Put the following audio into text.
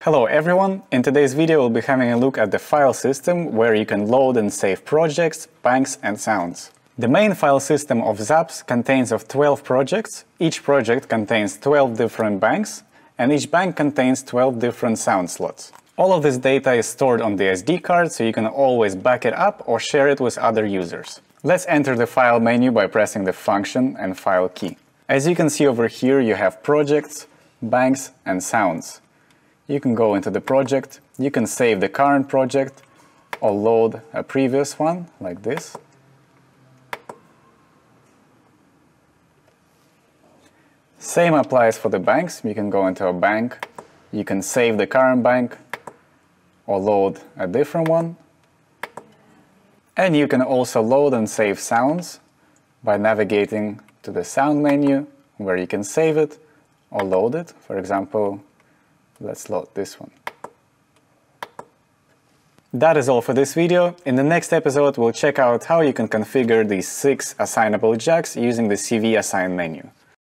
Hello everyone! In today's video we'll be having a look at the file system where you can load and save projects, banks and sounds. The main file system of Zaps contains of 12 projects, each project contains 12 different banks, and each bank contains 12 different sound slots. All of this data is stored on the SD card, so you can always back it up or share it with other users. Let's enter the file menu by pressing the function and file key. As you can see over here, you have projects, banks and sounds. You can go into the project, you can save the current project or load a previous one, like this. Same applies for the banks. You can go into a bank, you can save the current bank or load a different one. And you can also load and save sounds by navigating to the sound menu where you can save it or load it. For example, let's load this one. That is all for this video. In the next episode, we'll check out how you can configure these 6 assignable jacks using the CV assign menu.